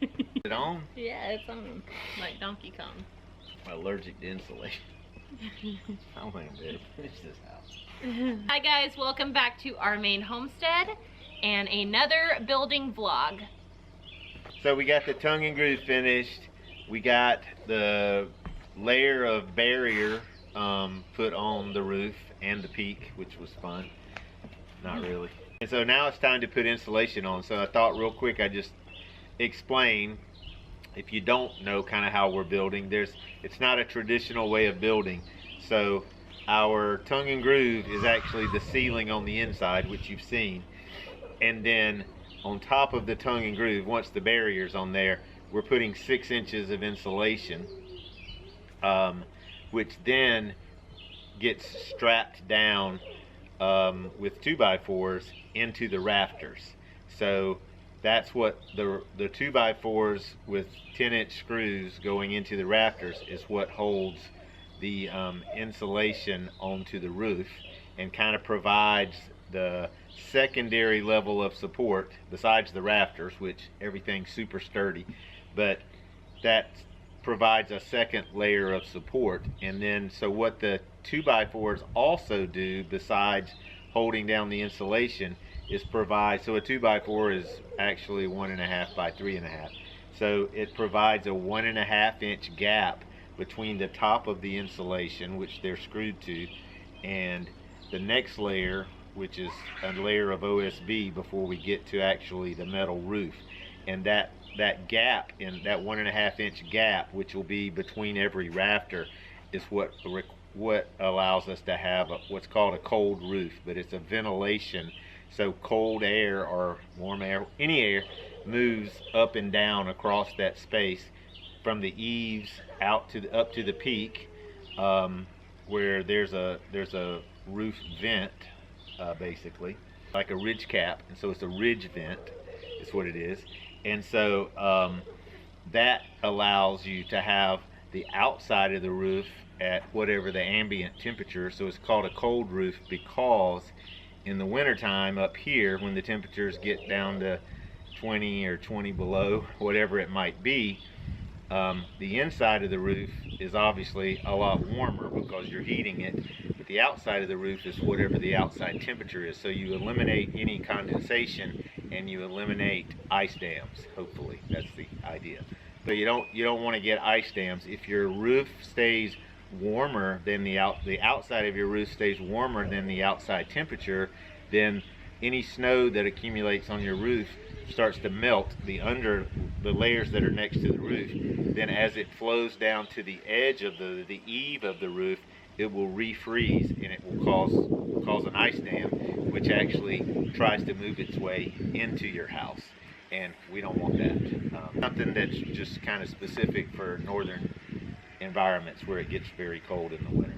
Is it on? Yeah, it's on, like Donkey Kong. I'm allergic to insulation. I don't think I'm better finish this house. Hi guys, welcome back to our Maine homestead and another building vlog. So we got the tongue and groove finished. We got the layer of barrier put on the roof and the peak, which was fun. Not really. And so now it's time to put insulation on. So I thought real quick I'd just explain, if you don't know kind of how we're building, it's not a traditional way of building. So our tongue and groove is actually the ceiling on the inside, which you've seen. And then on top of the tongue and groove, once the barrier's on there, we're putting 6 inches of insulation, which then gets strapped down with 2x4s into the rafters. So that's what the 2x4s with 10-inch screws going into the rafters is what holds the insulation onto the roof and kind of provides the secondary level of support besides the rafters, which everything's super sturdy, but that provides a second layer of support. And then so what the 2x4s also do besides holding down the insulation is provide, so a 2x4 is actually 1.5 by 3.5, so it provides a 1.5 inch gap between the top of the insulation, which they're screwed to, and the next layer, which is a layer of OSB before we get to actually the metal roof. And that gap, in that 1.5 inch gap, which will be between every rafter, is what allows us to have what's called a cold roof. But it's a ventilation, so cold air or warm air, any air, moves up and down across that space from the eaves out to up to the peak, where there's a roof vent, basically like a ridge cap, and so it's a ridge vent is what it is. And so that allows you to have the outside of the roof at whatever the ambient temperature. So it's called a cold roof because in the wintertime up here, when the temperatures get down to 20 or 20 below, whatever it might be, the inside of the roof is obviously a lot warmer because you're heating it, but the outside of the roof is whatever the outside temperature is. So you eliminate any condensation and you eliminate ice dams. Hopefully that's the idea. So you don't want to get ice dams. If your roof stays warmer than the outside of your roof stays warmer than the outside temperature, then any snow that accumulates on your roof starts to melt the layers that are next to the roof. Then as it flows down to the edge of the eave of the roof, it will refreeze and it will cause an ice dam, which actually tries to move its way into your house, and we don't want that. Something that's just kind of specific for northern environments where it gets very cold in the winter.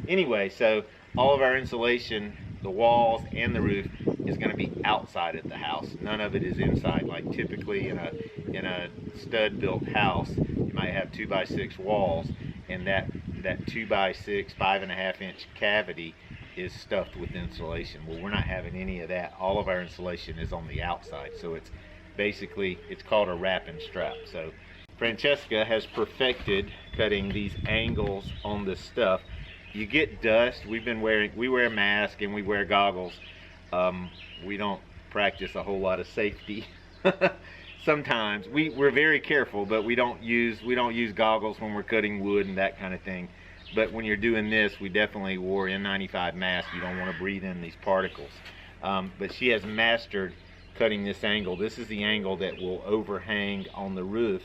Anyway, so all of our insulation, the walls and the roof, is going to be outside of the house. None of it is inside. Like typically in a stud built house, you might have 2x6 walls, and that 2x6 5.5 inch cavity is stuffed with insulation. Well, we're not having any of that. All of our insulation is on the outside, so it's called a wrap and strap. So Francesca has perfected cutting these angles on this stuff. You get dust. We wear masks and we wear goggles. We don't practice a whole lot of safety. Sometimes we're very careful, but we don't use goggles when we're cutting wood and that kind of thing. But when you're doing this, we definitely wore N95 masks. You don't want to breathe in these particles. But she has mastered cutting this angle. This is the angle that will overhang on the roof,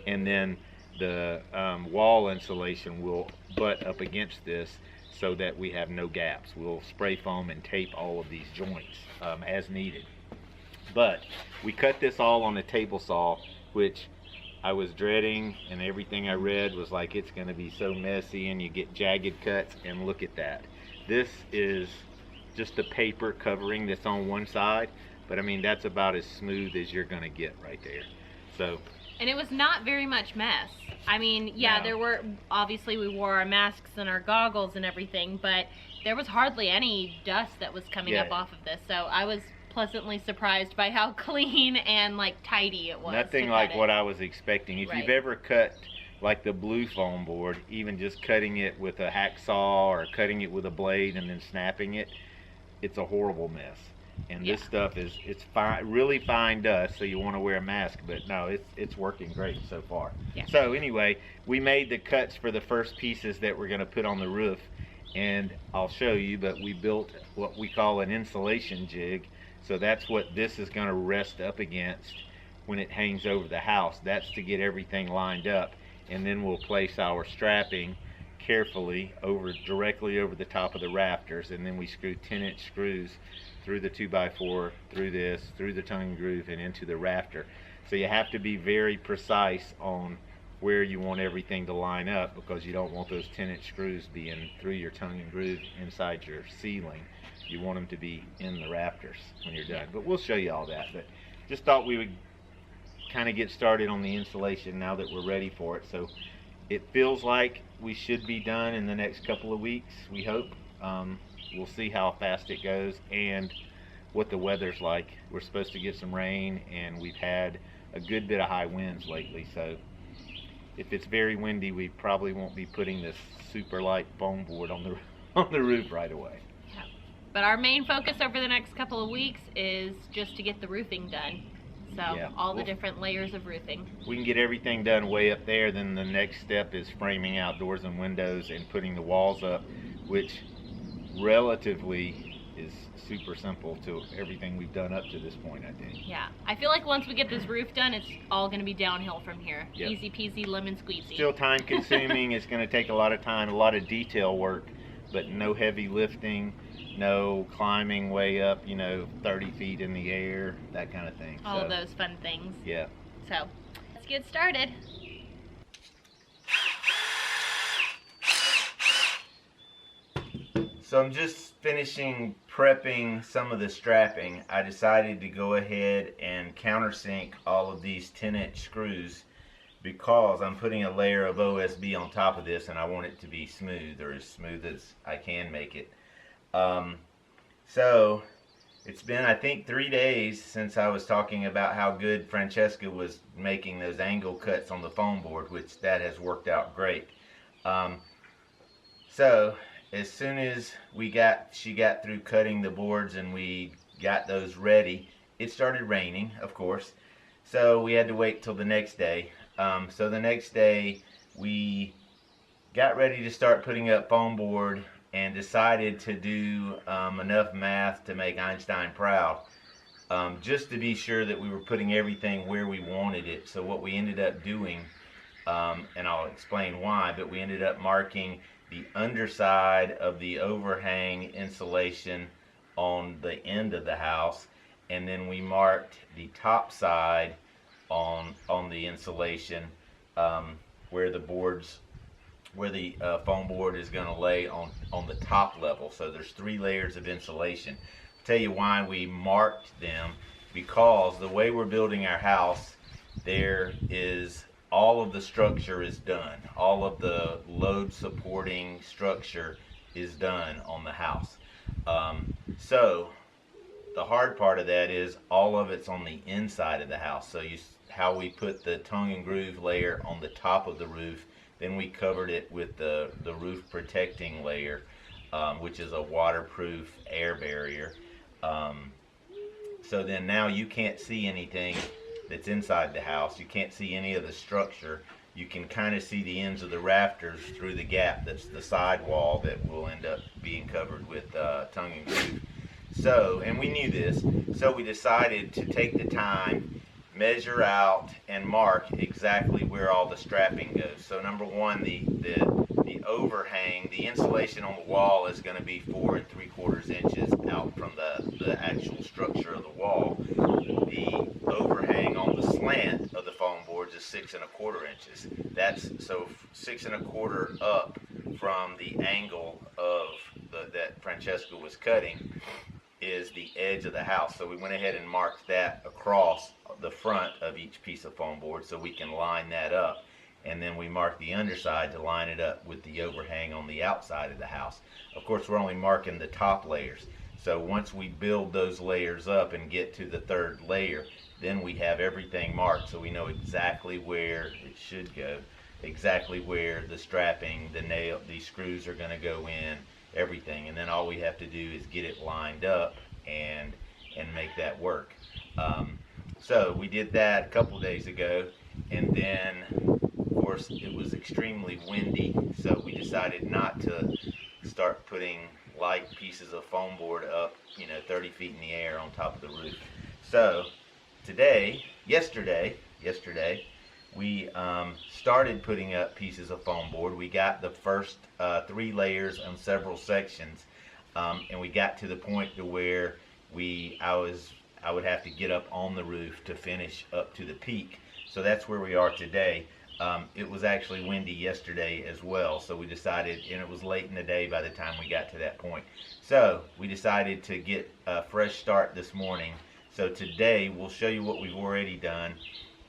and then the wall insulation will butt up against this so that we have no gaps. We'll spray foam and tape all of these joints as needed. But we cut this all on a table saw, which I was dreading, and everything I read was like, it's going to be so messy and you get jagged cuts. And look at that. This is just the paper covering that's on one side, but I mean, that's about as smooth as you're going to get right there. So, and it was not very much mess. I mean, yeah, no. There were, obviously we wore our masks and our goggles and everything, but there was hardly any dust that was coming up off of this. So I was pleasantly surprised by how clean and like tidy it was. Nothing like what I was expecting. If you've ever cut like the blue foam board, even just cutting it with a hacksaw or cutting it with a blade and then snapping it, it's a horrible mess. And this stuff it's fine, really fine dust, so you want to wear a mask, but no, it's working great so far. So anyway, we made the cuts for the first pieces that we're going to put on the roof, and I'll show you, but we built what we call an insulation jig. So that's what this is going to rest up against when it hangs over the house. That's to get everything lined up, and then we'll place our strapping carefully directly over the top of the rafters, and then we screw 10-inch screws through the 2x4, through the tongue and groove, and into the rafter. So you have to be very precise on where you want everything to line up, because you don't want those 10-inch screws being through your tongue and groove inside your ceiling. You want them to be in the rafters when you're done. But we'll show you all that. But just thought we would kind of get started on the insulation now that we're ready for it. So it feels like we should be done in the next couple of weeks, we hope. We'll see how fast it goes and what the weather's like. We're supposed to get some rain, and we've had a good bit of high winds lately, so if it's very windy, we probably won't be putting this super light foam board on the roof right away. Yeah. But our main focus over the next couple of weeks is just to get the roofing done. So all the different layers of roofing. We can get everything done way up there, then the next step is framing out doors and windows and putting the walls up, which relatively is super simple to everything we've done up to this point, I think. Yeah, I feel like once we get this roof done, it's all going to be downhill from here. Easy peasy, lemon squeezy. Still time consuming. It's going to take a lot of time, a lot of detail work, but no heavy lifting, no climbing way up, 30 feet in the air, that kind of thing. All those fun things. Yeah. So let's get started. So I'm just finishing prepping some of the strapping. I decided to go ahead and countersink all of these 10-inch screws because I'm putting a layer of OSB on top of this, and I want it to be smooth, or as smooth as I can make it. So it's been, I think, 3 days since I was talking about how good Francesca was making those angle cuts on the foam board, which that has worked out great. So as soon as she got through cutting the boards and we got those ready, it started raining, of course. So we had to wait till the next day. So the next day we got ready to start putting up foam board and decided to do enough math to make Einstein proud, just to be sure that we were putting everything where we wanted it. So what we ended up doing, and I'll explain why, but we ended up marking the underside of the overhang insulation on the end of the house, and then we marked the top side on the insulation, where the foam board is going to lay on the top level. So there's 3 layers of insulation. I'll tell you why we marked them, because the way we're building our house, all of the structure is done. All of the load supporting structure is done on the house. So the hard part of that is all of it's on the inside of the house. So how we put the tongue and groove layer on the top of the roof, then we covered it with the roof protecting layer, which is a waterproof air barrier. So then now you can't see anything that's inside the house. You can't see any of the structure. You can kind of see the ends of the rafters through the gap that's the side wall that will end up being covered with tongue and groove. So, and we knew this, so we decided to take the time, measure out, and mark exactly where all the strapping goes. So number one, the overhang, the insulation on the wall is going to be 4 3/4 inches out from the actual structure of the wall. The overhang on the slant of the foam boards is 6 1/4 inches. That's so 6 1/4 up from the angle of that Francesca was cutting is the edge of the house. So we went ahead and marked that across the front of each piece of foam board so we can line that up. And then we marked the underside to line it up with the overhang on the outside of the house. Of course, we're only marking the top layers. So once we build those layers up and get to the third layer, then we have everything marked, so we know exactly where it should go, exactly where the strapping, these screws are going to go in, everything. And then all we have to do is get it lined up and make that work. So we did that a couple days ago, and then of course it was extremely windy, so we decided not to start putting light pieces of foam board up, 30 feet in the air on top of the roof. So yesterday, we started putting up pieces of foam board. We got the first 3 layers on several sections, and we got to the point to where I would have to get up on the roof to finish up to the peak. So that's where we are today. It was actually windy yesterday as well, so we decided, and it was late in the day by the time we got to that point. So we decided to get a fresh start this morning. So today we'll show you what we've already done,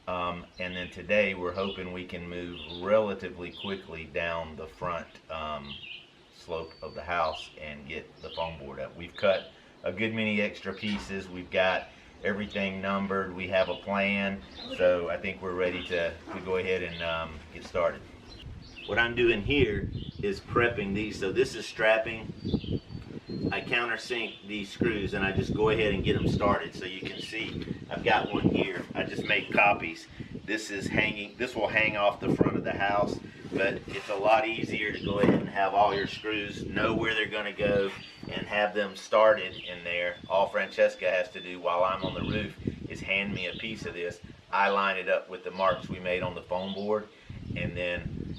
and then today we're hoping we can move relatively quickly down the front slope of the house and get the foam board up. We've cut a good many extra pieces. We've got everything numbered. We have a plan, so I think we're ready to go ahead and get started. What I'm doing here is prepping these. So this is strapping. I countersink these screws and I just go ahead and get them started. So you can see I've got one here. I just made copies. This will hang off the front of the house, but it's a lot easier to go ahead and have all your screws, know where they're going to go, and have them started in there. All Francesca has to do while I'm on the roof is hand me a piece of this. I line it up with the marks we made on the foam board, and then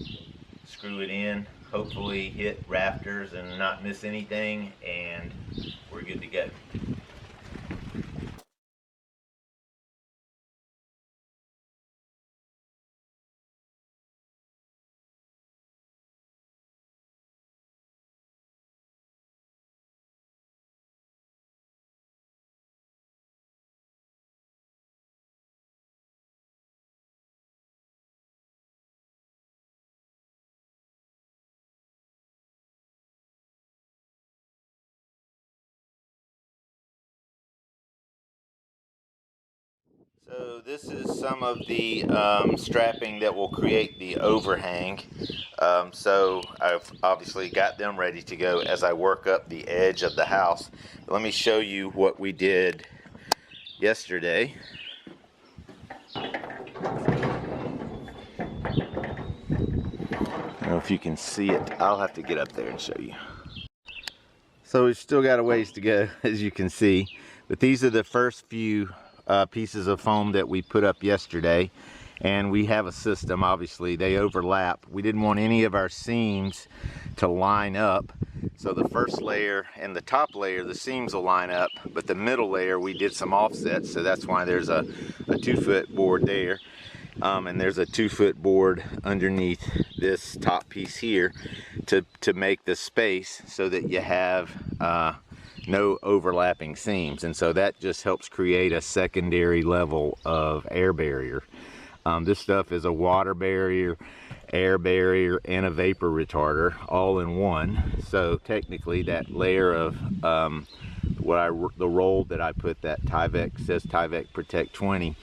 screw it in, hopefully hit rafters and not miss anything, and we're good to go. So this is some of the strapping that will create the overhang. So I've obviously got them ready to go as I work up the edge of the house. But let me show you what we did yesterday. I don't know if you can see it. I'll have to get up there and show you. So we've still got a ways to go, as you can see. But these are the first few pieces of foam that we put up yesterday, and we have a system. Obviously they overlap. We didn't want any of our seams to line up, so the first layer and the top layer, the seams will line up, but the middle layer we did some offsets, so that's why there's a 2-foot board there, and there's a 2-foot board underneath this top piece here to make the space so that you have no overlapping seams, and so that just helps create a secondary level of air barrier. This stuff is a water barrier, air barrier, and a vapor retarder all in one. So technically that layer of the roll that I put, that Tyvek, says Tyvek Protect 20,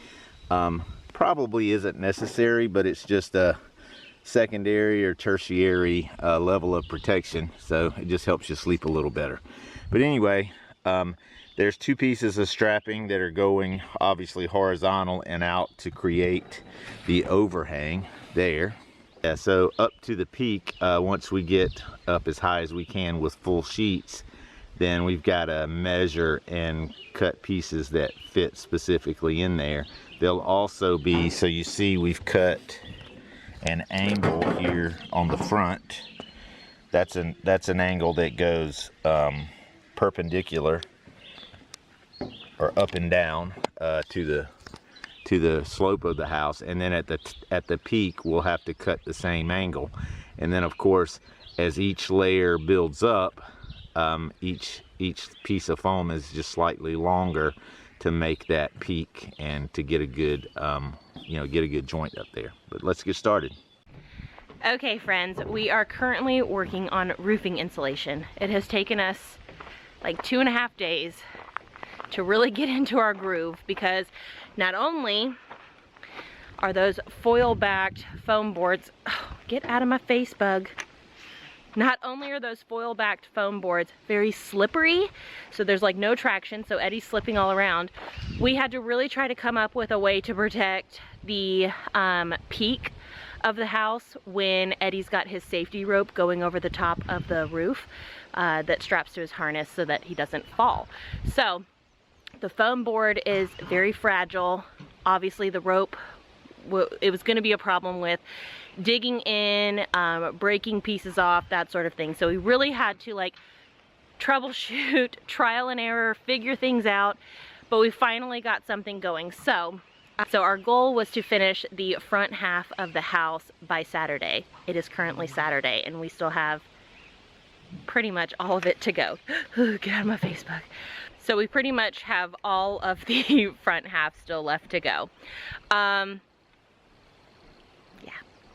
probably isn't necessary, but it's just a secondary or tertiary level of protection, so it just helps you sleep a little better. But anyway, there's 2 pieces of strapping that are going obviously horizontal and out to create the overhang there. Yeah, so up to the peak, once we get up as high as we can with full sheets, then we've got to measure and cut pieces that fit specifically in there. There'll also be, so you see we've cut an angle here on the front. That's an angle that goes perpendicular or up and down to the slope of the house, and then at the peak we'll have to cut the same angle. And then of course, as each layer builds up, each piece of foam is just slightly longer to make that peak and to get a good get a good joint up there. But let's get started. Okay friends, we are currently working on roofing insulation. It has taken us like 2.5 days to really get into our groove, because not only are those foil-backed foam boards, oh, get out of my face, bug. Not only are those foil-backed foam boards very slippery, so there's like no traction, so Eddie's slipping all around. We had to really try to come up with a way to protect the peak of the house when Eddie's got his safety rope going over the top of the roof that straps to his harness so that he doesn't fall. So the foam board is very fragile. Obviously the rope, it was going to be a problem with digging in, breaking pieces off, that sort of thing. So we really had to like troubleshoot, trial and error, figure things out, but we finally got something going. So our goal was to finish the front half of the house by Saturday. It is currently Saturday and we still have pretty much all of it to go. Get out of my face, bug. So we pretty much have all of the front half still left to go. Yeah,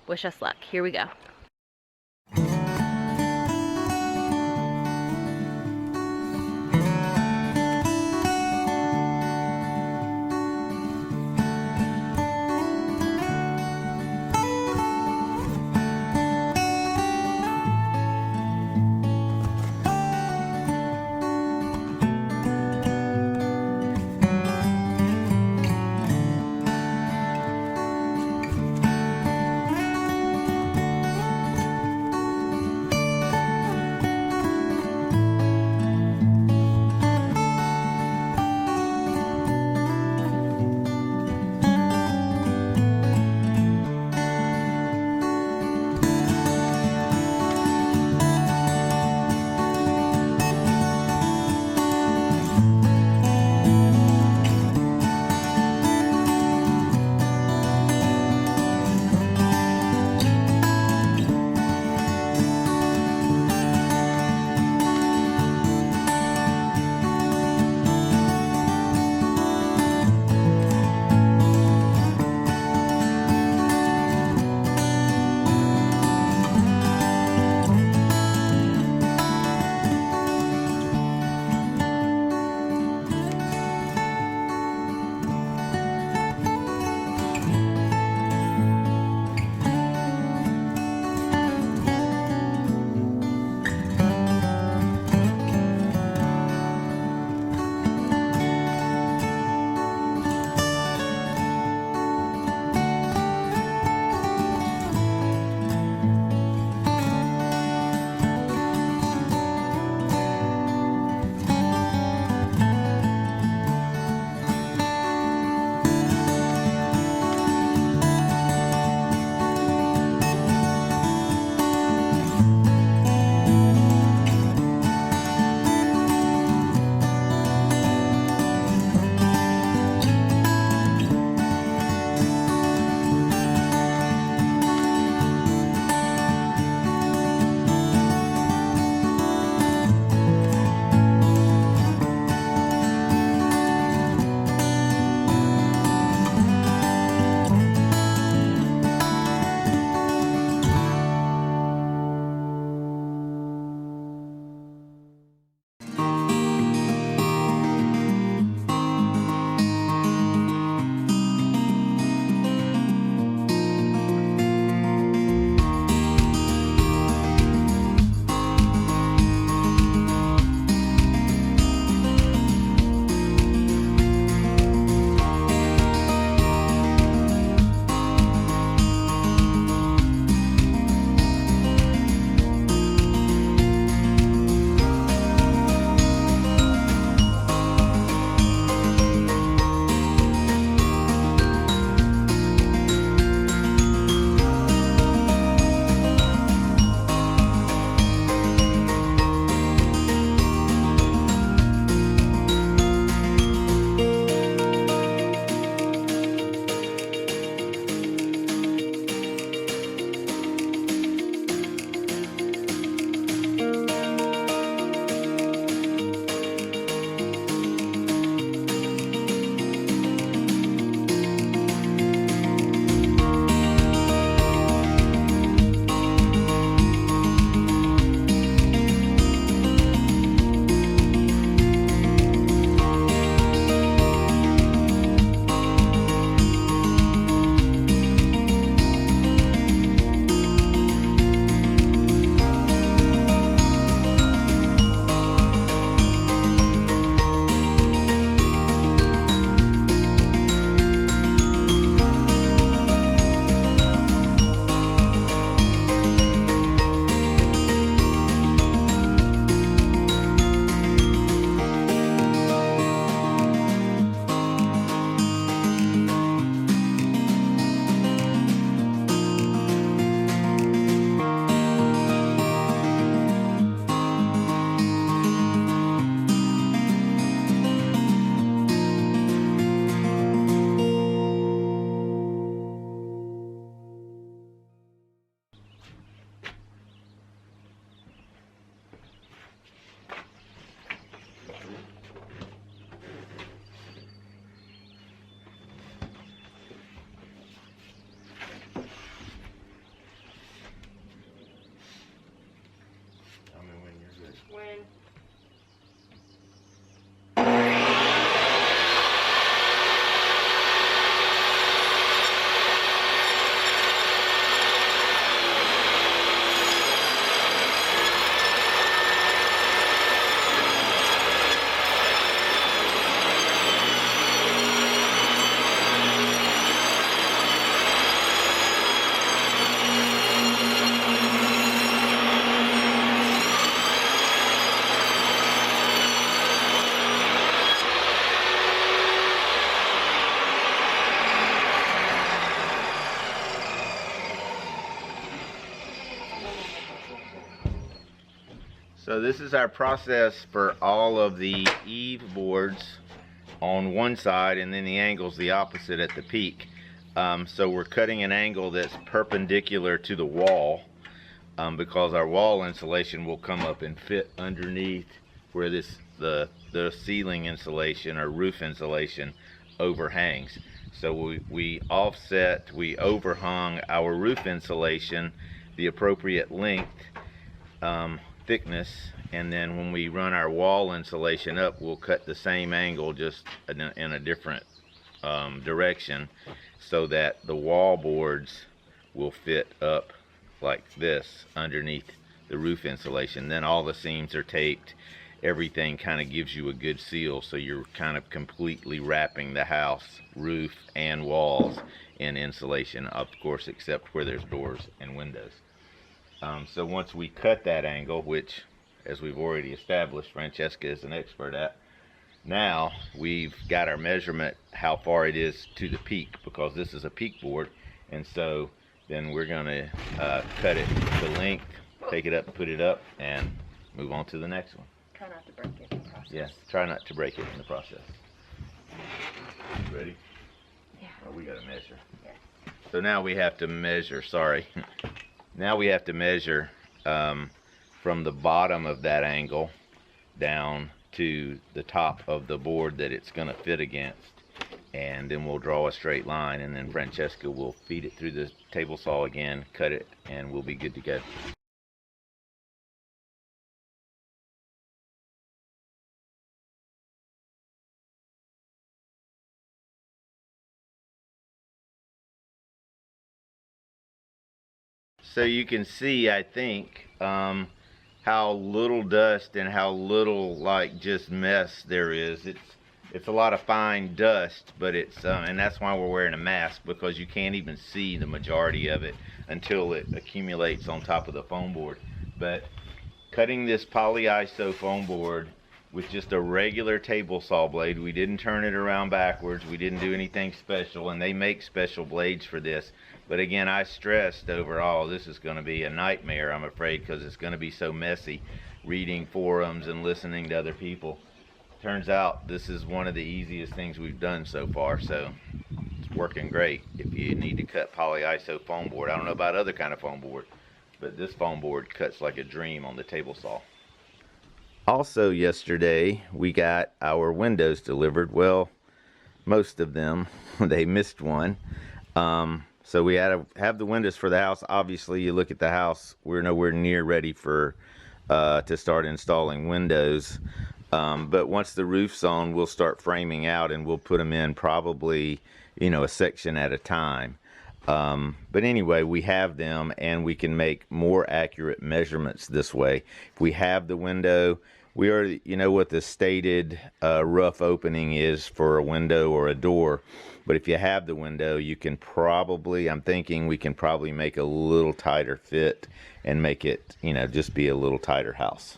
wish us luck. Here we go. So this is our process for all of the eave boards on one side, and then the angle's the opposite at the peak. So we're cutting an angle that's perpendicular to the wall, because our wall insulation will come up and fit underneath where the ceiling insulation or roof insulation overhangs. So we overhung our roof insulation the appropriate length, thickness, and then when we run our wall insulation up, we'll cut the same angle just in a different direction, so that the wall boards will fit up like this underneath the roof insulation. Then all the seams are taped. Everything kind of gives you a good seal, so you're kind of completely wrapping the house, roof and walls, in insulation, of course, except where there's doors and windows. So once we cut that angle, which, as we've already established, Francesca is an expert at, now we've got our measurement how far it is to the peak, because this is a peak board, and so then we're going to cut it to length, take it up and put it up, and move on to the next one. Try not to break it in the process. Yeah, try not to break it in the process. Ready? Yeah. Oh, we got to measure. Yeah. So now we have to measure, sorry. Now we have to measure from the bottom of that angle down to the top of the board that it's going to fit against, and then we'll draw a straight line, and then Francesca will feed it through the table saw again, cut it, and we'll be good to go. So you can see, I think, how little dust and how little just mess there is. It's a lot of fine dust, but it's and that's why we're wearing a mask, because you can't even see the majority of it until it accumulates on top of the foam board. But cutting this polyiso foam board with just a regular table saw blade, we didn't turn it around backwards, we didn't do anything special, and they make special blades for this. But again, I stressed overall, this is going to be a nightmare, I'm afraid, because it's going to be so messy reading forums and listening to other people. Turns out this is one of the easiest things we've done so far, so it's working great. If you need to cut polyiso foam board, I don't know about other kind of foam board, but this foam board cuts like a dream on the table saw. Also yesterday, we got our windows delivered. Well, most of them. They missed one. So we had to have the windows for the house. Obviously, you look at the house, we're nowhere near ready for to start installing windows. But once the roof's on, we'll start framing out, and we'll put them in probably, a section at a time. But anyway, we have them, and we can make more accurate measurements this way. If we have the window, we already, what the stated rough opening is for a window or a door. But if you have the window, you can probably, I'm thinking we can probably make a little tighter fit and make it, just be a little tighter house.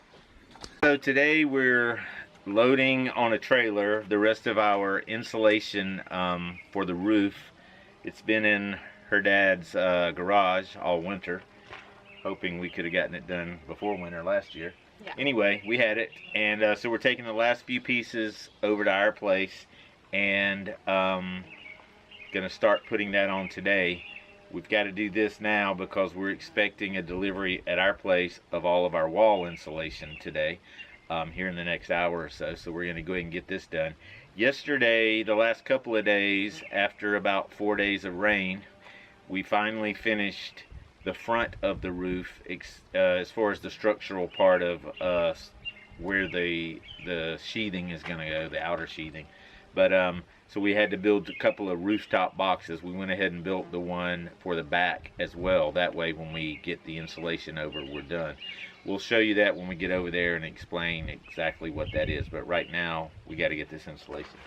So today we're loading on a trailer the rest of our insulation for the roof. It's been in her dad's garage all winter, hoping we could have gotten it done before winter last year. Yeah. Anyway, we had it, and so we're taking the last few pieces over to our place, and gonna start putting that on today. We've got to do this now because we're expecting a delivery at our place of all of our wall insulation today, here in the next hour or so. So we're going to go ahead and get this done. Yesterday, the last couple of days, after about 4 days of rain, we finally finished the front of the roof, as far as the structural part of where the sheathing is going to go, the outer sheathing. But so we had to build a couple of rooftop boxes. We went ahead and built the one for the back as well. That way when we get the insulation over, we're done. We'll show you that when we get over there and explain exactly what that is. But right now, we got to get this insulation.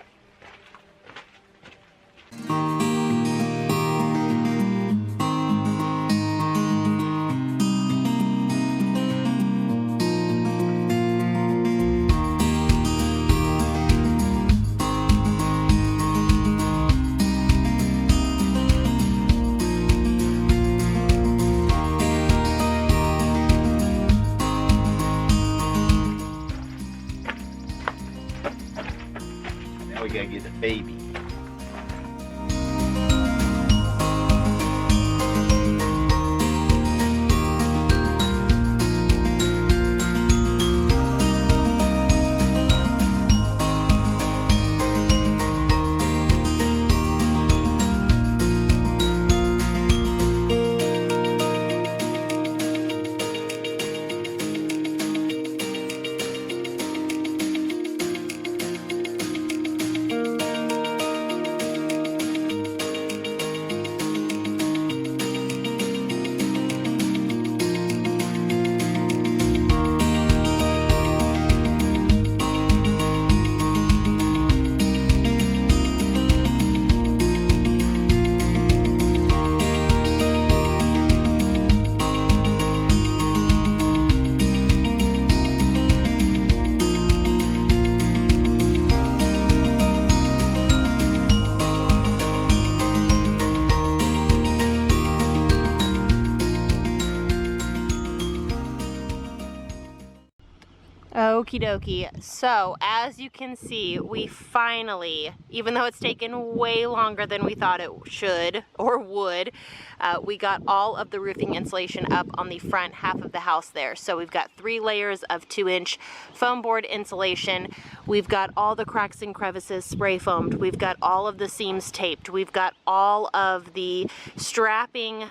Now we gotta get the baby. Okie dokie. So, as you can see, we finally, even though it's taken way longer than we thought it should or would, we got all of the roofing insulation up on the front half of the house there. So we've got 3 layers of 2-inch foam board insulation. We've got all the cracks and crevices spray foamed. We've got all of the seams taped. We've got all of the strapping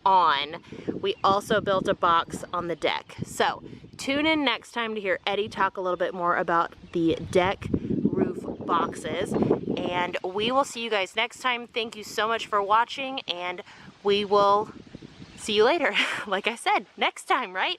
on. We also built a box on the deck. So tune in next time to hear Eddie talk a little bit more about the deck roof boxes, and we will see you guys next time. Thank you so much for watching, and we will see you later. Like I said, next time, right?